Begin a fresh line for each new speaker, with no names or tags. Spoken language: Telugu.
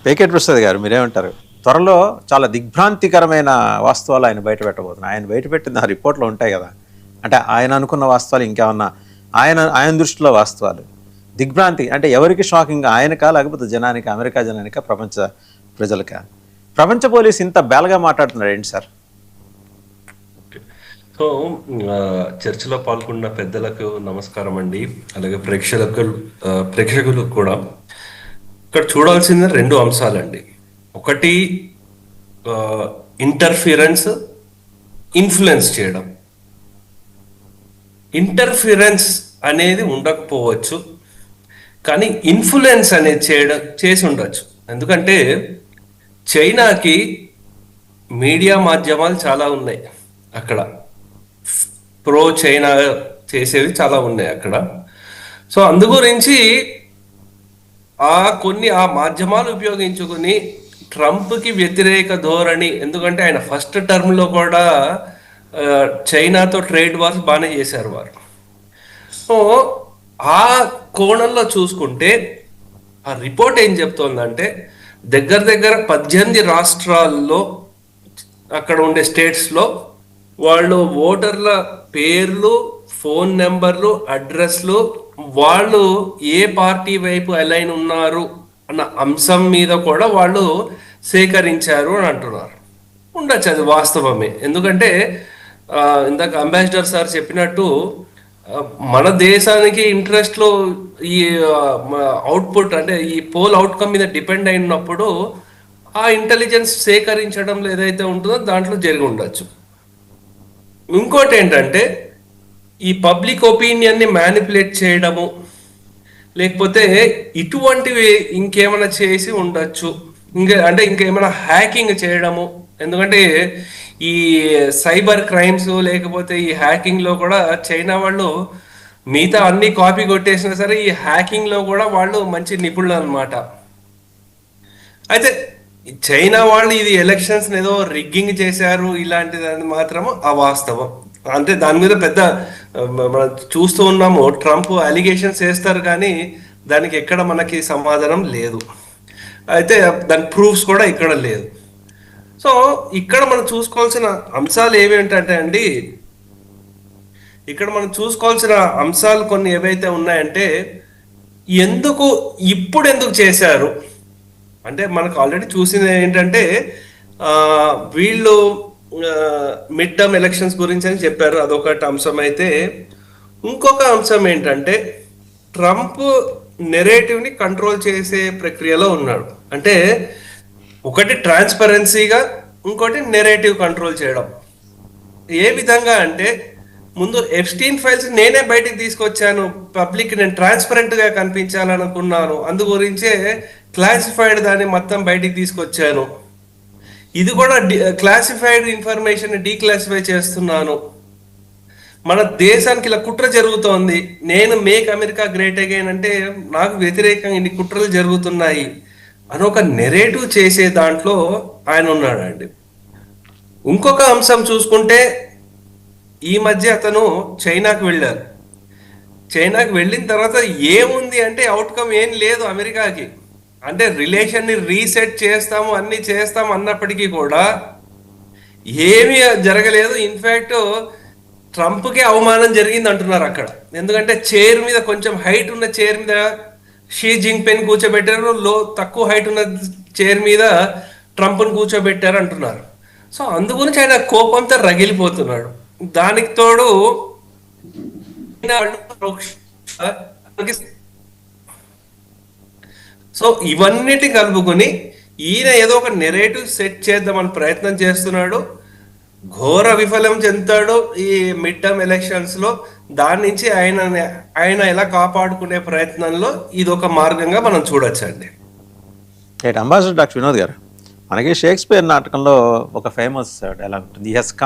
వెంకట ప్రసాద్ గారు మీరేమంటారు? త్వరలో చాలా దిగ్భ్రాంతికరమైన వాస్తవాలు ఆయన బయట పెట్టబోతున్నారు. ఆయన బయట పెట్టిన రిపోర్ట్లో ఉంటాయి కదా, అంటే ఆయన అనుకున్న వాస్తవాలు ఇంకేమన్నా ఆయన దృష్టిలో వాస్తవాలు దిగ్భ్రాంతి అంటే ఎవరికి షాకింగ్, ఆయనకా లేకపోతే జనానికి, అమెరికా జనానికా, ప్రపంచ ప్రజలకా? ప్రపంచ పోలీసు ఇంత బేలగా మాట్లాడుతున్నారు ఏంటి సార్?
సో చర్చలో పాల్గొన్న పెద్దలకు నమస్కారం అండి, అలాగే ప్రేక్షకులకు కూడా. ఇక్కడ చూడాల్సిన రెండు అంశాలండి. ఒకటి ఇంటర్ఫిరెన్స్, ఇన్ఫ్లుయెన్స్ చేయడం. ఇంటర్ఫిరెన్స్ అనేది ఉండకపోవచ్చు, కానీ ఇన్ఫ్లుయెన్స్ అనేది చేసి ఉండొచ్చు. ఎందుకంటే చైనాకి మీడియా మాధ్యమాలు చాలా ఉన్నాయి అక్కడ, ప్రో చైనా చేసేవి చాలా ఉన్నాయి అక్కడ. సో అందు గురించి ఆ మాధ్యమాలు ఉపయోగించుకుని ట్రంప్కి వ్యతిరేక ధోరణి, ఎందుకంటే ఆయన ఫస్ట్ టర్మ్లో కూడా చైనాతో ట్రేడ్ వార్స్ బాగానే చేశారు వారు. సో ఆ కోణంలో చూసుకుంటే ఆ రిపోర్ట్ ఏం చెప్తోందంటే దగ్గర దగ్గర 18 రాష్ట్రాల్లో అక్కడ ఉండే స్టేట్స్లో వాళ్ళు ఓటర్ల పేర్లు, ఫోన్ నెంబర్లు, అడ్రస్లు, వాళ్ళు ఏ పార్టీ వైపు అలైన్ ఉన్నారు అన్న అంశం మీద కూడా వాళ్ళు సేకరించారు అని అంటున్నారు. ఉండొచ్చు, అది వాస్తవమే. ఎందుకంటే ఇందాక అంబాసిడర్ సార్ చెప్పినట్టు మన దేశానికి ఇంట్రెస్ట్లో ఈ అవుట్పుట్ అంటే ఈ పోల్ అవుట్కమ్ మీద డిపెండ్ అయినప్పుడు ఆ ఇంటెలిజెన్స్ సేకరించడం ఏదైతే ఉంటుందో దాంట్లో జరిగి ఉండొచ్చు. ఇంకోటి ఏంటంటే ఈ పబ్లిక్ ఒపీనియన్ని మ్యానిపులేట్ చేయడము, లేకపోతే ఇటువంటివి ఇంకేమైనా చేసి ఉండొచ్చు. ఇంకేమైనా హ్యాకింగ్ చేయడము. ఎందుకంటే ఈ సైబర్ క్రైమ్స్ లేకపోతే ఈ హ్యాకింగ్లో కూడా చైనా వాళ్ళు మిగతా అన్ని కాపీ కొట్టేసినా సరే ఈ హ్యాకింగ్లో కూడా వాళ్ళు మంచి నిపుణులు అనమాట. అయితే చైనా వాళ్ళు ఇది ఎలక్షన్స్ ఏదో రిగ్గింగ్ చేశారు ఇలాంటిది మాత్రము అవాస్తవం. అంటే దాని మీద పెద్ద మనం చూస్తూ ఉన్నాము, ట్రంప్ అలిగేషన్స్ చేస్తారు కానీ దానికి ఎక్కడ మనకి సమాధానం లేదు. అయితే దాని ప్రూఫ్స్ కూడా ఇక్కడ లేదు. సో ఇక్కడ మనం చూసుకోవాల్సిన అంశాలు ఏవేంటంటే అండి, ఇక్కడ మనం చూసుకోవాల్సిన అంశాలు కొన్ని ఏవైతే ఉన్నాయంటే ఇప్పుడు ఎందుకు చేశారు అంటే మనకు ఆల్రెడీ చూసింది ఏంటంటే వీళ్ళు మిడ్ టర్మ్ ఎలక్షన్స్ గురించి అని చెప్పారు, అదొకటి అంశం. అయితే ఇంకొక అంశం ఏంటంటే ట్రంప్ నెరేటివ్ని కంట్రోల్ చేసే ప్రక్రియలో ఉన్నాడు. అంటే ఒకటి ట్రాన్స్పరెన్సీగా, ఇంకోటి నెరేటివ్ కంట్రోల్ చేయడం. ఏ విధంగా అంటే ముందు ఎప్స్టీన్ ఫైల్స్ నేనే బయటికి తీసుకొచ్చాను, పబ్లిక్ నేను ట్రాన్స్పరెంట్గా కనిపించాలనుకున్నాను, అందు గురించే క్లాసిఫైడ్ దాన్ని మొత్తం బయటికి తీసుకొచ్చాను. ఇది కూడా క్లాసిఫైడ్ ఇన్ఫర్మేషన్ డీక్లాసిఫై చేస్తున్నాను, మన దేశానికి ఇలా కుట్ర జరుగుతోంది, నేను మేక్ అమెరికా గ్రేట్ అగైన్ అంటే నాకు వ్యతిరేకంగా ఇన్ని కుట్రలు జరుగుతున్నాయి అని ఒక నెరేటివ్ చేసే దాంట్లో ఆయన ఉన్నాడండి. ఇంకొక అంశం చూసుకుంటే ఈ మధ్య అతను చైనాకు వెళ్ళారు. చైనాకు వెళ్ళిన తర్వాత ఏముంది అంటే అవుట్కమ్ ఏం లేదు అమెరికాకి. అంటే రిలేషన్ని రీసెట్ చేస్తాము, అన్ని చేస్తాము అన్నప్పటికీ కూడా ఏమీ జరగలేదు. ఇన్ఫ్యాక్ట్ ట్రంప్కే అవమానం జరిగింది అంటున్నారు అక్కడ. ఎందుకంటే చైర్ మీద, కొంచెం హైట్ ఉన్న చైర్ మీద షీ జింగ్పిన్ కూర్చోబెట్టారు, తక్కువ హైట్ ఉన్న చైర్ మీద ట్రంప్ను కూర్చోబెట్టారు అంటున్నారు. సో అందు గురించి ఆయన కోపంతో రగిలిపోతున్నాడు. దానికి తోడు సో ఇవన్నిటి కలుపుకొని ఈయన ఏదో ఒక నెరేటివ్ సెట్ చేద్దామని ప్రయత్నం చేస్తున్నాడు. ఘోర విఫలం చెందుతాడు ఈ మిడ్ టర్మ్ ఎలక్షన్స్ లో. దాని నుంచి ఆయన ఎలా కాపాడుకునే ప్రయత్నంలో ఇది ఒక మార్గంగా మనం చూడొచ్చండి.
అంబాసిడర్ డాక్టర్ వినోద్ గారు, మనకి షేక్స్పియర్ నాటకంలో ఒక ఫేమస్ డైలాగ్ ఉంటుంది, హి హస్ కమ్